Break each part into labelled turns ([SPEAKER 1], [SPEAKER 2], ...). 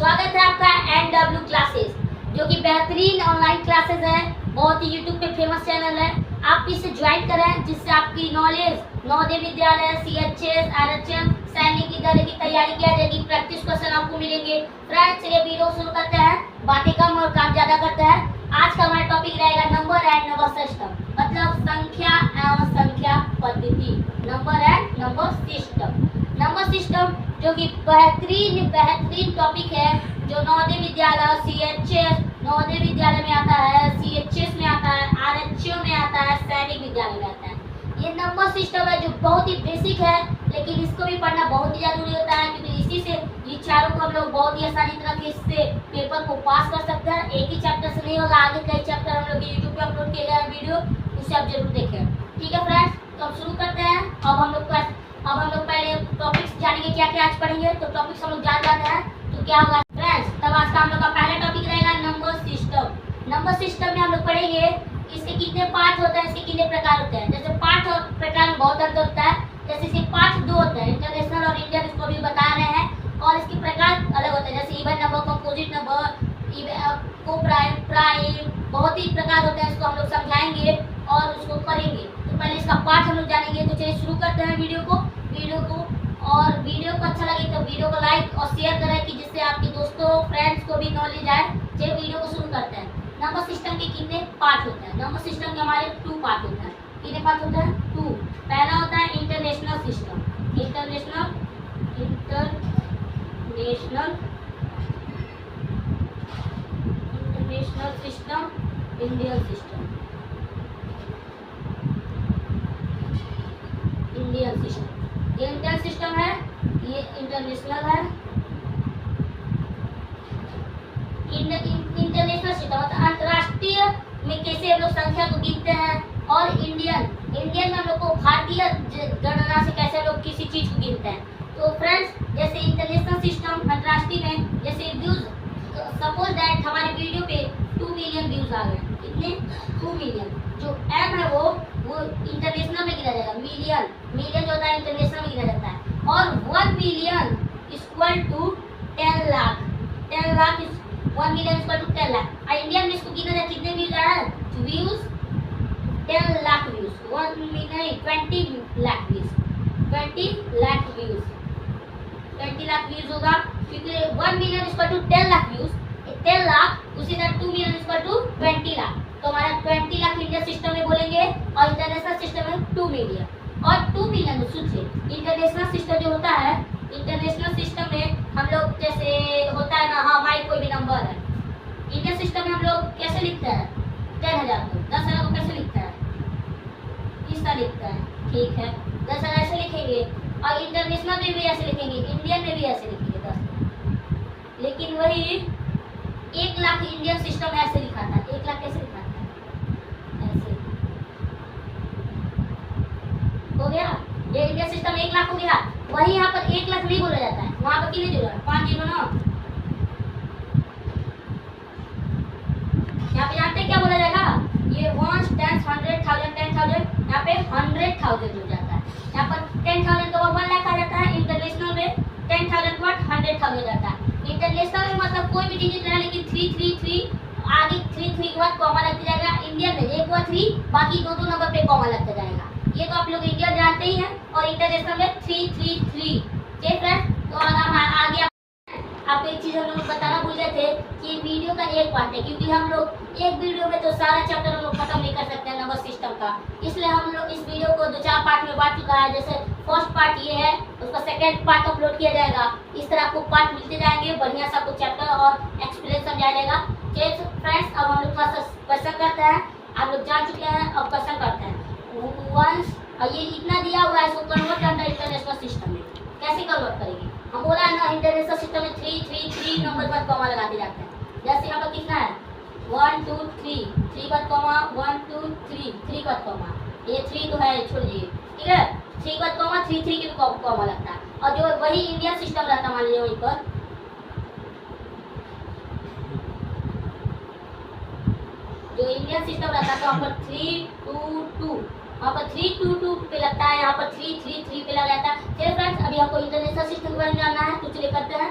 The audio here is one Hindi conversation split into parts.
[SPEAKER 1] स्वागत है आपका NW क्लासेस, जो कि बेहतरीन ऑनलाइन क्लासेस है। बहुत ही यूट्यूब पे फेमस चैनल है। आप इसे ज्वाइन करें, जिससे आपकी knowledge Navodaya Vidyalaya, CHS, RHM, सैनिक विद्यालय की तैयारी किया जाएगी। प्रैक्टिस क्वेश्चन आपको मिलेंगे। फ्रेंड्स, चलिए वीडियो शुरू करते हैं। बातें कम और काम ज्यादा करते हैं। आज का हमारा टॉपिक रहेगा नंबर एंड नंबर सिस्टम, मतलब संख्या एवं संख्या पद्धति। Number and number system. Number system जो कि बेहतरीन टॉपिक है, जो नवोदय विद्यालय, CHS नवोदय विद्यालय में आता है, CHS में आता है, RHM में आता है, सैनिक विद्यालय में आता है। ये नंबर सिस्टम है जो बहुत ही बेसिक है, लेकिन इसको भी पढ़ना बहुत ही जरूरी होता है, क्योंकि इसी से ये चारों को हम लोग बहुत ही आसानी तरह के इससे पेपर को पास कर सकते हैं। एक ही चैप्टर से नहीं होगा, आगे कई चैप्टर हम लोग यूट्यूब पे अपलोड किए गए हैं वीडियो, उसे आप जरूर देखें। ठीक है फ्रेंड्स, तो अब शुरू करते हैं। अब हम लोग पहले टॉपिक्स जानेंगे, क्या क्या आज पढ़ेंगे। तो टॉपिक्स हम लोग जान जाते हैं तो क्या होगा फ्रेंड्स। तब आज का हम लोग का पहला टॉपिक रहेगा नंबर सिस्टम। नंबर सिस्टम में हम लोग पढ़ेंगे इसके कितने पार्ट होते हैं, इसके कितने प्रकार होते हैं। जैसे पार्ट और प्रकार में बहुत अंतर होता है। जैसे इसके पार्ट दो होते हैं, इंटरनेशनल और इंडियन, इसको भी बता रहे हैं। और इसके प्रकार अलग होते हैं, जैसे इवन नंबर, कंपोजिट नंबर, को प्राइम, बहुत ही प्रकार होते हैं। इसको हम लोग समझाएंगे और उसको करेंगे। तो पहले इसका पार्ट हम लोग जानेंगे। तो चलिए शुरू करते हैं वीडियो को। और वीडियो को अच्छा लगे तो वीडियो को लाइक और शेयर करें, कि जिससे आपके दोस्तों फ्रेंड्स को भी नॉलेज आए। चलिए वीडियो को शुरू करते हैं। नंबर सिस्टम के कितने पार्ट होते हैं। नंबर सिस्टम के हमारे 2 पार्ट होते हैं। कितने पार्ट होते हैं? 2। पहला होता है international system. International system, Indian system. Indian system, ये इंडियन सिस्टम है, ये इंटरनेशनल है। इंटरनेशनल सिस्टम मतलब अंतर्राष्ट्रीय में कैसे हम लोग संख्या को गिनते हैं। और इंडियन में हम लोग को भारतीय गणना से कैसे हम लोग किसी चीज को गिनते हैं। तो फ्रेंड्स, जैसे इंटरनेशनल सिस्टम अंतर्राष्ट्रीय में, जैसे व्यूज, सपोज दैट हमारे वीडियो पे 2 मिलियन व्यूज आ गए। कितने? 2 मिलियन। जो एम है वो इंटरनेशनल में गिना जाएगा। मिलियन जो होता है इंटरनेशनल में गिना जाता है। और 1 million equal to 10 lakh. 10 lakh 1 million equal to 10 lakh. और इंडिया में इसको गिना जाए कितने व्यूज आ रहा है? Views 10 lakh views. 1 million 20 lakh views. 20 lakh views. 20 lakh views होगा, क्योंकि 1 million equal to 10 lakh views. 10 lakh उसी तरह 2 मिलियन इक्वल टू 20 लाख। तो हमारा 20 लाख इंडियन सिस्टम में बोलेंगे, और इंटरनेशनल सिस्टम में 2 मिलियन। और 2 मिलियन सोचिए, इंटरनेशनल सिस्टम जो होता है, इंटरनेशनल सिस्टम में हम लोग जैसे होता है ना, हाँ हमारी कोई भी नंबर है। इंडियन सिस्टम में हम लोग कैसे लिखते हैं? 10,000 को 10,000 को कैसे लिखता है? इस तरह लिखता है। ठीक है, 10,000 ऐसे लिखेंगे। और इंटरनेशनल में भी ऐसे लिखेंगे, इंडियन में भी ऐसे लिखेंगे 10। लेकिन वही 1 लाख इंडियन सिस्टम ऐसे लिखा था। 1 लाख कैसे लिखा था? ऐसे हो गया। ये इंडियन सिस्टम 1 लाख हो गया। वही यहाँ पर 1 लाख नहीं बोला जाता है, वहाँ पर कितने जीरो है? 5 जीरो ना। यहाँ पे जानते क्या बोला जाएगा? ये 1, 10, 100, 1000, 10,000, यहाँ पे 100,000 हो जाता है। यहाँ पर 10,000 को 1 लाख आ जाता है। इंटरनेशनल में 10,000 को 100,000 जाता है। इंटरनेशनल में मतलब कोई भी डिजिट रहा, लेकिन 333 आगे 3 के बाद कॉमा लगता जाएगा। इंडियन में 1 व 3, बाकी 2 नंबर पे कॉमा लगता जाएगा। ये तो आप लोग इंडिया जानते ही हैं। और इंटरनेशनल में 333। ठीक फ्रेंड्स, तो हम आगे आपको एक चीज हम लोग बताना भूल गए थे कि वीडियो का एक पार्ट है, क्योंकि हम लोग एक वीडियो में तो सारा चैप्टर हम लोग खत्म नहीं कर सकते हैं नंबर सिस्टम का। इसलिए हम लोग इस वीडियो को 2-4 पार्ट में बांट चुका है। जैसे फर्स्ट पार्ट ये है, उसका सेकेंड पार्ट अपलोड किया जाएगा। इस तरह आपको पार्ट मिलते जाएंगे, बढ़िया से आपको चैप्टर और एक्सपीरियंस समझाया जाएगा। चलिए फ्रेंड्स, अब हम लोग थोड़ा सा क्वेश्चन करते हैं। आप लोग जान चुके हैं, अब क्वेश्चन करते हैं। वंस ये इतना दिया हुआ है, इसको कन्वर्ट करना है इंटरनेशनल सिस्टम में। कैसे कन्वर्ट करेंगे? हम बोला है ना, इंटरनेशनल सिस्टम में 3 नंबर पर कॉमा लगाते जाते हैं। जैसे यहाँ पर कितना है? 1 2 3, 3 पर कॉमा, 1 2 3, 3 पर कॉमा। ये 3 तो है, छोड़ दीजिए। ठीक है, 3 पर कॉमा, 3 के भी कॉमा लगता है। और जो वही इंडियन सिस्टम रहता है, मान लीजिए वहीं पर जो इंडियन सिस्टम रहता है, तो यहाँ पर 3 2 2, वहाँ पर 3 2 2 पे लगता है, यहाँ पर 3 3 3 पे लग जाता है। चलिए फ्रेंड्स, अभी आपको इंटरनेशनल सिस्टम के बारे में जानना है, तो चलिए करते हैं।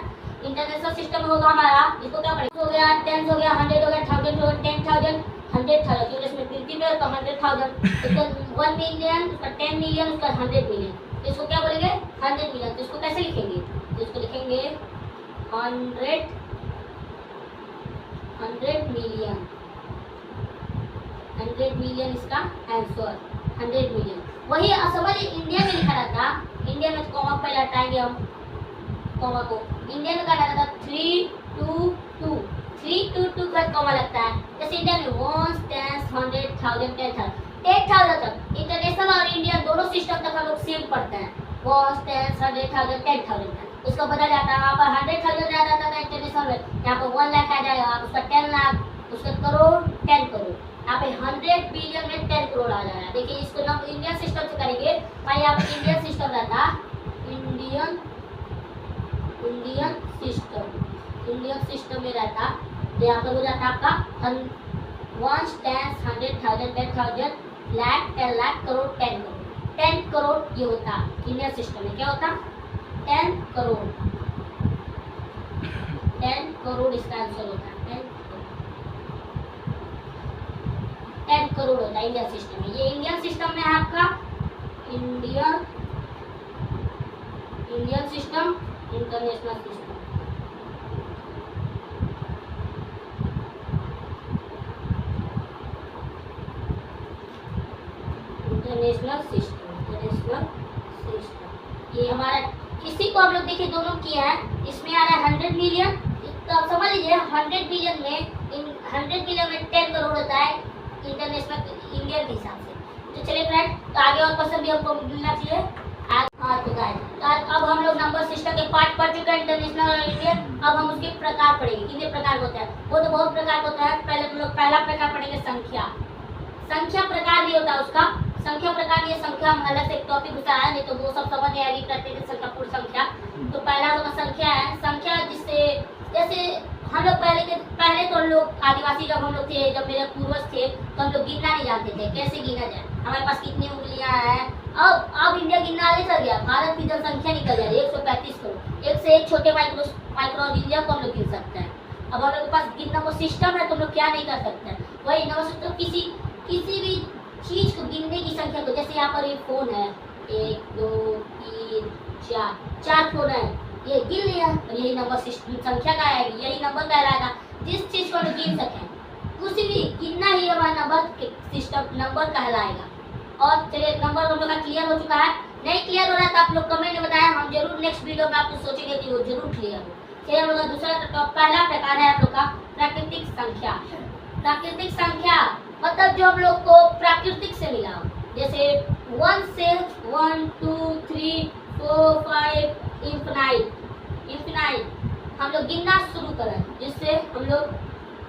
[SPEAKER 1] इंटरनेशनल सिस्टम होगा हमारा, इसको क्या पढ़ेंगे, हो गया 10 हो गया 100 हो गया 1000 हो गया 10,000 100,000, तो इसमें गिनती में तो 100,000, इसका 1 मिलियन, उसका 10 मिलियन, उसका 100 मिलियन, तो इसको क्या बोलेंगे 100 मिलियन। तो इसको कैसे लिखेंगे, तो इसको लिखेंगे 100 मिलियन, 100 मिलियन इसका आंसर 100 मिलियन। वही समझ इंडिया में लिखा रहता, इंडिया में कॉमा पहले हटाएंगे हम कॉमा को, इंडिया में क्या रहता था 3 2 2 3 2 2 का कॉमा लगता है, जैसे इंडिया में 1 10 100 1000 10,000 तक। इंटरनेशनल और इंडिया दोनों सिस्टम तक हम लोग सेम पढ़ते हैं, 1 10 100 1000 10,000 तक। उसका बदल जाता है, वहाँ पर 100,000 ज़्यादा आता था इंटरनेशनल में, यहाँ पर 1 लाख आ जाएगा, उसका 10 लाख, उसका करोड़ 10 करोड़, यहाँ पे 100 बिलियन में 10 करोड़ आ जाएगा। देखिए इसको हम इंडियन सिस्टम से करेंगे, भाई यहाँ पे इंडियन सिस्टम रहता, इंडियन सिस्टम में रहता, तो यहाँ पर हो जाता आपका 1 10 100 1000 10,000 लाख 10 लाख करोड़ 10 करोड़ ये होता इंडियन सिस्टम में। क्या होता 10 करोड़, 10 करोड़ इसका आंसर होता है, 10 करोड़ होता है इंडियन सिस्टम में। ये इंडियन सिस्टम में है आपका Indian system, international system, international system ये हमारा, इसी को हम लोग देखिए दोनों किया है, इसमें आ रहा है 100 मिलियन, तो आप समझ लीजिए 100 मिलियन में 10 करोड़ होता है इंटरनेशनल इंडियन के हिसाब से। तो चलिए फ्रेंड, तो आगे और क्वेश्चन भी हमको मिलना चाहिए। तो अब हम लोग नंबर सिस्टम के पार्ट पढ़ चुके हैं, इंटरनेशनल और इंडियन। अब हम उसके प्रकार पढ़ेंगे, कितने प्रकार होते हैं, वो तो बहुत प्रकार होता है। पहले हम लोग पहला प्रकार पढ़ेंगे संख्या प्रकार भी होता है उसका, संख्या प्रकार ये संख्या हम अलग से एक टॉपिक बताया, नहीं तो वो सब समझ नहीं आएगी करते थे संख्या पूर्ण संख्या। तो पहला तो संख्या है, संख्या जिससे जैसे हम लोग पहले तो हम लोग आदिवासी जब हम लोग थे, जब मेरे पूर्वज थे, तो हम लोग गिनना नहीं जानते थे, कैसे गिना जाए, हमारे पास कितनी उंगलियां हैं। अब इंडिया गिनना आगे चल गया, भारत की जनसंख्या निकल जा रही है 135 करोड़, एक से एक छोटे माइक्रो इंडिया को हम लोग गिन सकते हैं। अब हम लोग के पास गिनना को सिस्टम है, तो हम लोग क्या नहीं कर सकते हैं, वही नंबर सिस्टम किसी भी चीज को गिनने की संख्या को, जैसे यहाँ पर एक फोन है 1 2 3 4 फोन है, ये गिन लिया, और यही नंबर सिस्टम संख्या का है, यही नंबर कहलाएगा। जिस चीज को हम गिन सकें कुछ भी गिनना ही हमारा नंबर सिस्टम नंबर कहलाएगा। और चलिए नंबर हम लोग का क्लियर हो चुका है, नहीं क्लियर हो रहा है तो आप लोग कमेंट में बताएं, हम जरूर नेक्स्ट वीडियो में आपको सोचेंगे कि वो जरूर क्लियर हो। चलिए हम लोग का दूसरा पहला प्रकार है आप लोग का प्राकृतिक संख्या। प्राकृतिक संख्या मतलब जो हम लोग को प्राकृतिक से मिला हो, जैसे 1 से 1 2 3 4 5 इंफिनाइट हम लोग गिनना शुरू करें, जिससे हम लोग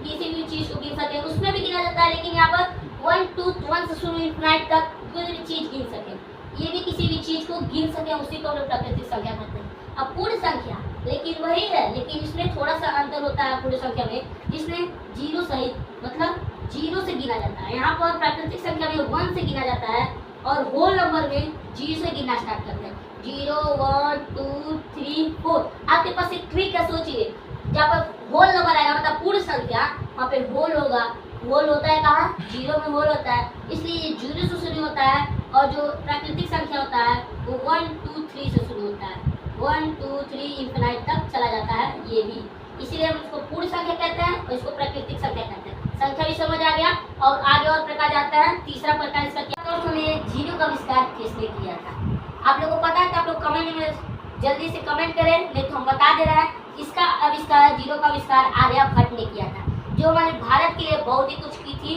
[SPEAKER 1] किसी भी चीज को गिन सके, उसमें भी गिना जाता है, लेकिन यहाँ पर 1 से शुरू इंफिनाइट तक कोई भी चीज गिन सके, ये भी किसी भी चीज को गिन सके, उसी को हम लोग प्राकृतिक संख्या कहते हैं। अब पूर्ण संख्या लेकिन वही है, लेकिन इसमें थोड़ा सा अंतर होता है पूर्ण संख्या में, जिसमें जीरो सहित मतलब जीरो से गिना जाता है। यहाँ पर प्राकृतिक संख्या में 1 से गिना जाता है, और होल नंबर में 0 से गिनना स्टार्ट करते हैं, 0 1 2 3 4। आपके पास एक ट्रिक है, सोचिए जहाँ पर होल नंबर आएगा मतलब पूर्ण संख्या, वहाँ पे होल होगा, होल होता है कहाँ, 0 में होल होता है, इसलिए ये 0 से शुरू होता है, और जो प्राकृतिक संख्या होता है वो 1 2 3 से शुरू होता है, 1 2 3 इंफिनाइट तक चला जाता है, ये भी, इसीलिए हम इसको पूर्ण संख्या कहते हैं और इसको प्राकृतिक संख्या कहते हैं। संख्या भी समझ आ गया, और आगे और प्रकार जाता है। तीसरा प्रकार इसका क्या, तो हमें जीरो का आविष्कार किसने किया था, आप लोगों को पता है, तो आप लोग कमेंट में जल्दी से कमेंट करें, नहीं तो हम बता दे रहे हैं। इसका आविष्कार, जीरो का आविष्कार आर्यभट्ट ने किया था, जो हमारे भारत के लिए बहुत ही कुछ की थी।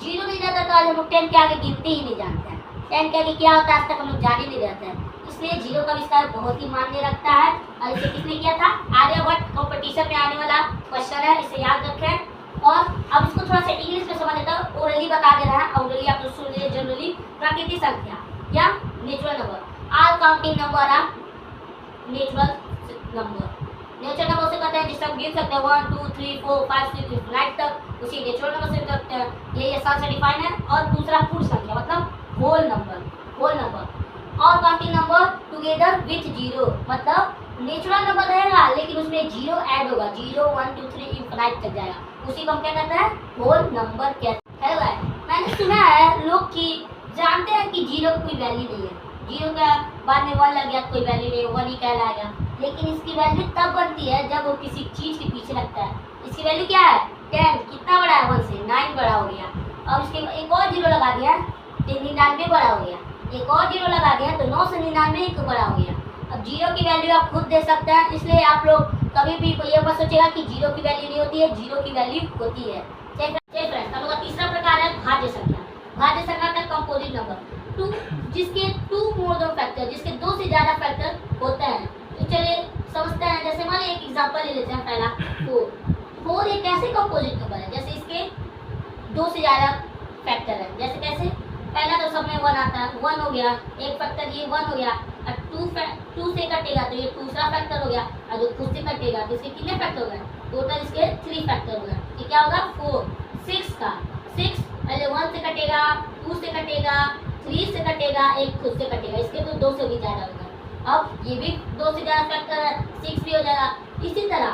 [SPEAKER 1] जीरो नहीं रहता तो आज हम लोग 10 के आगे गिनते ही नहीं जानते हैं, 10 के आगे क्या होता है आज तक हम लोग जान ही नहीं रहते हैं, इसलिए जीरो का आविष्कार बहुत ही मान्य रखता है। और इसे किसने किया था, आर्यभट्ट। कंपटीशन में आने वाला क्वेश्चन है, इसे याद रखें। और अब इसको थोड़ा सा इंग्लिश में समझ लेता हूँ, ओरली बता दे रहा है, ओरली आप लोग सुन लीजिए। जनरली प्राकृतिक संख्या या natural number, all counting number are natural number. Natural number से कहते हैं जिससे हम गिन सकते हैं 1 2 3 4 5 6 9 तक, उसी नेचुरल नंबर से करते हैं, ये आसान से डिफाइन है। और दूसरा पूर्ण संख्या मतलब whole number, whole number. All counting number together with zero, मतलब नेचुरल नंबर रहेगा लेकिन उसमें जीरो ऐड होगा, 0 1 2 3 इंफिनाइट तक जाएगा, उसी को हम क्या कहते हैं, होल नंबर कहते हैं। भाई मैंने सुना है लोग कि जानते हैं कि जीरो की कोई वैल्यू नहीं है, जीरो का बाद में 1 लग गया कोई वैल्यू नहीं, 1 ही कहलाएगा, लेकिन इसकी वैल्यू तब बनती है जब वो किसी चीज के पीछे लगता है। इसकी वैल्यू क्या है, 10, कितना बड़ा है 1 से, 9 बड़ा हो गया, और उसके एक और जीरो लगा दिया तो 99 बड़ा हो गया, एक और जीरो लगा दिया तो 9 से 99 एक बड़ा हो गया। अब जीरो की वैल्यू आप खुद दे सकते हैं, इसलिए आप लोग कभी भी ये मत सोचेगा कि जीरो की वैल्यू नहीं होती है, जीरो की वैल्यू होती है। फ्रेंड्स, हम लोग का तीसरा प्रकार है भाज्य संख्या। भाज्य संख्या का कंपोजिट नंबर, टू, जिसके टू मोर देन फैक्टर, जिसके दो से ज्यादा फैक्टर होते हैं। तो चलिए समझते हैं, जैसे मान एक एग्जांपल ले लेते हैं, पहला 4 एक ऐसे कंपोजिट नंबर है जैसे इसके दो से ज्यादा फैक्टर है। जैसे कैसे, पहला तो सब में 1 आता है, 1 हो गया, एक फैक्टर ये 1 हो गया, और 2 से कटेगा तो ये दूसरा फैक्टर हो गया, और जो खुद से कटेगा तो इसके कितने फैक्टर हो गए, टोटल इसके 3 फैक्टर हो गए। ये क्या होगा 4, 6 का 6, पहले 1 से कटेगा, 2 से कटेगा, 3 से कटेगा, एक खुद से कटेगा, इसके तो 2 से भी ज्यादा हो गए। अब ये भी 2 से ज्यादा फैक्टर है, 6 भी हो जाएगा। इसी तरह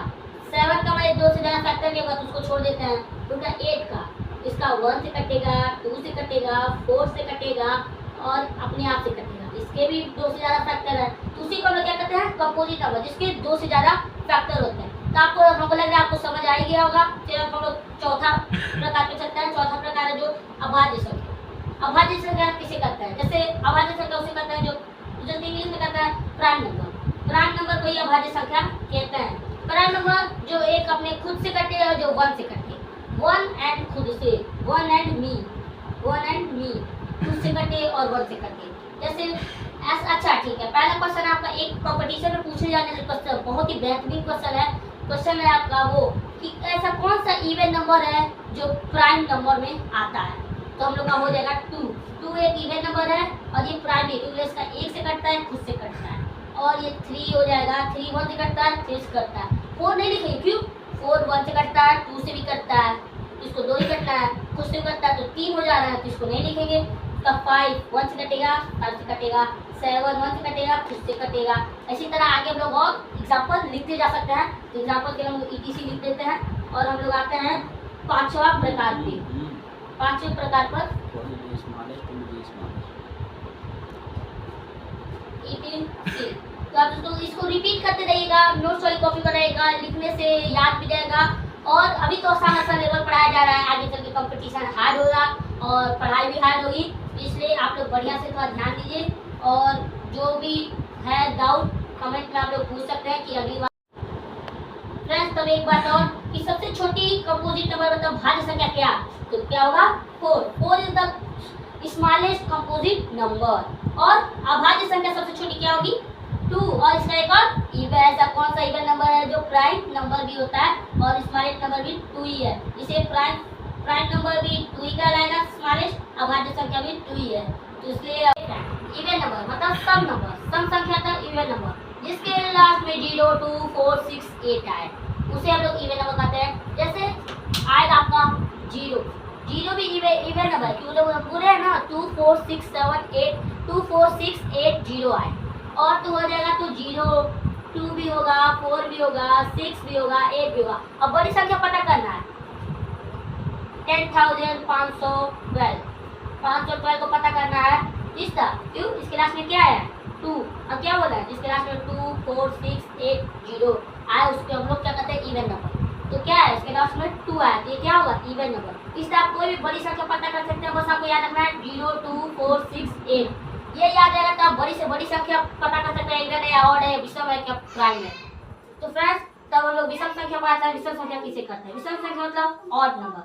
[SPEAKER 1] 7 का हमारे 2 से ज्यादा फैक्टर नहीं होगा तो उसको छोड़ देते हैं, टोटल 8 का, इसका 1 से कटेगा, 2 से कटेगा, 4 से कटेगा, और अपने आप से कटेगा, इसके भी 2 से ज्यादा फैक्टर है, तो उसी को हम लोग क्या कहते हैं, कंपोजिट नंबर, जिसके 2 से ज्यादा फैक्टर होते हैं। तो आपको हमको लग रहा है आपको समझ आ ही गया होगा। फिर हम लोग चौथा प्रकार पे चलते हैं। चौथा प्रकार है जो अभाज्य संख्या। अभाज्य संख्या किसे कहते हैं, जैसे अभाज्य संख्या उसे कहते हैं जो इंग्लिश में कहता है प्राइम नंबर। प्राइम नंबर को ही अभाज्य संख्या कहते हैं। प्राइम नंबर जो एक अपने खुद से कटे और जो 1 से कटे, 1 एंड खुद से, 1 एंड मी, 1 एंड मी, खुद से कटे और 1 से कटे। जैसे अच्छा ठीक है, पहला क्वेश्चन आपका एक कंपटीशन में पूछे जाने वाले क्वेश्चन, बहुत ही बेहतरीन क्वेश्चन है। क्वेश्चन है आपका वो कि ऐसा कौन सा इवन नंबर है जो प्राइम नंबर में आता है। तो हम लोग का हो जाएगा 2 एक इवन नंबर है और ये प्राइम है क्योंकि इसका 1 से कटता है, खुद से कटता है। और ये 3 हो जाएगा, 3 1 से कटता है, 3 से कटता है। 4 नहीं लिखेंगे, क्यों, 4 1 से कटता है, 2 से भी कटता है, इसको 2 ही कटना है, खुद से कटता है तो 3 हो जा रहा है, तो इसको नहीं लिखेंगे। इसका 5 1 से कटेगा, 5 से कटेगा, 7 1 से कटेगा, खुद से कटेगा। इसी तरह आगे हम लोग और एग्जाम्पल लिखते जा सकते हैं। तो एग्जाम्पल के हम लोग ETC लिख देते हैं और हम लोग आते हैं पांचवा प्रकार पे। पांचवें प्रकार पर ETC। तो आप दोस्तों इसको रिपीट करते रहिएगा, नोट्स वाली कॉपी बनाइएगा, लिखने से याद भी जाएगा। और अभी तो आसान आसान लेवल पढ़ाया जा रहा है, आगे चल के कंपटीशन हार्ड होगा और पढ़ाई भी हार्ड होगी, इसलिए आप लोग बढ़िया से थोड़ा ध्यान दीजिए। और जो भी है डाउट कमेंट में आप लोग पूछ सकते हैं कि अगली बार। फ्रेंड्स तब एक बात और कि सबसे छोटी कंपोजिट नंबर मतलब भाज्य संख्या क्या, तो क्या होगा 4 is the smallest composite number. और अभाज्य संख्या सबसे छोटी क्या होगी 2। और इसका एक और इवन, ऐसा कौन सा इवन नंबर है जो प्राइम नंबर भी होता है और स्मॉलेस्ट नंबर भी 2 ही है, इसे प्राइम नंबर भी 2 ही कहलाएगा, स्मॉलेस्ट अभाज्य संख्या भी 2 ही है। तो इसलिए इवन नंबर मतलब सम नंबर, सम संख्या था इवन नंबर जिसके लास्ट में 0 2 4 6 8 आए, उसे हम लोग इवन नंबर कहते हैं। जैसे आएगा आपका 0 भी इवन नंबर है क्योंकि पूरे है ना, 2 4 6 7 8 2 4 6 8 0 आए, और तो हो जाएगा तो 0 2 भी होगा, 4 भी होगा, 6 भी होगा, 8 भी होगा। अब बड़ी संख्या पता करना है, 10,512 512 को पता करना है। इसका क्यों, इसके लास्ट में क्या है 2। अब क्या बोला है, जिसके लास्ट में 2 4 6 8 0 आए उसको हम लोग क्या कहते हैं इवन नंबर। तो क्या है, इसके लास्ट में 2 आया तो ये क्या होगा इवन नंबर। इससे आप कोई भी बड़ी संख्या पता कर सकते हैं, बस आपको याद रखना है 0 2 4 6 8, ये याद रहेगा तो आप बड़ी से बड़ी संख्या पता कर सकते हैं, इवन है या ऑड है, विषम है क्या प्राइम है। तो फ्रेंड्स तब हम लोग विषम संख्या पढ़ाते हैं। विषम संख्या किसे कहते हैं, विषम संख्या मतलब ऑड नंबर।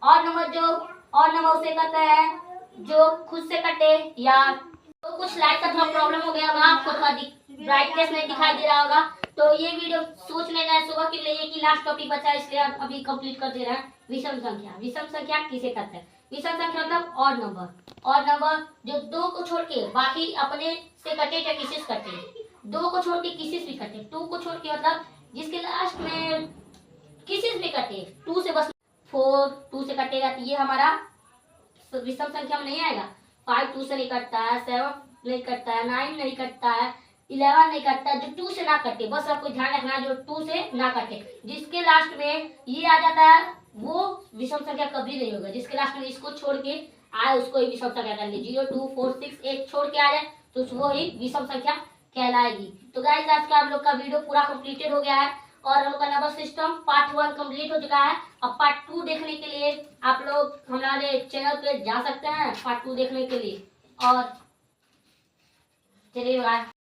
[SPEAKER 1] ऑड नंबर जो ऑड नंबर उसे कहते हैं जो खुद से कटे या तो कुछ लाइट का थोड़ा प्रॉब्लम हो गया होगा, आपको थोड़ा ब्राइटनेस नहीं दिखाई दे रहा होगा, तो ये वीडियो सोच लेना है सुबह के लिए कि लास्ट टॉपिक बचा, इसलिए आप अभी कंप्लीट कर दे रहे हैं। विषम संख्या, विषम संख्या किसे कहते हैं, विषम संख्या मतलब ऑड नंबर। ऑड नंबर जो 2 को छोड़ के बाकी अपने से कटे या किसी से कटे, 2 को छोड़ के किसी से भी कटे, 2 को छोड़ के मतलब जिसके लास्ट में किसी से भी कटे, 2 से बस 4 2 से कटेगा तो ये हमारा विषम संख्या में नहीं आएगा। 5 2 से नहीं कटता है, 7 नहीं कटता है, 9 नहीं कटता है, 11 नहीं कटता, जो 2 से ना कटे, बस आपको ध्यान रखना जो 2 से ना कटे। जिसके लास्ट में ये आ जाता है वो विषम संख्या कभी नहीं होगा। जिसके लास्ट में इसको छोड़ के आए उसको ही विषम संख्या कर ली। 0 2 4 6 8 छोड़ के आ जाए तो वो ही विषम संख्या कहलाएगी। तो गाइस आज का हम लोग का वीडियो पूरा कंप्लीटेड हो गया है और हम लोग का नंबर सिस्टम पार्ट 1 कंप्लीट हो चुका है। अब पार्ट 2 देखने के लिए आप लोग हमारे चैनल पे जा सकते हैं पार्ट 2 देखने के लिए। और चलिए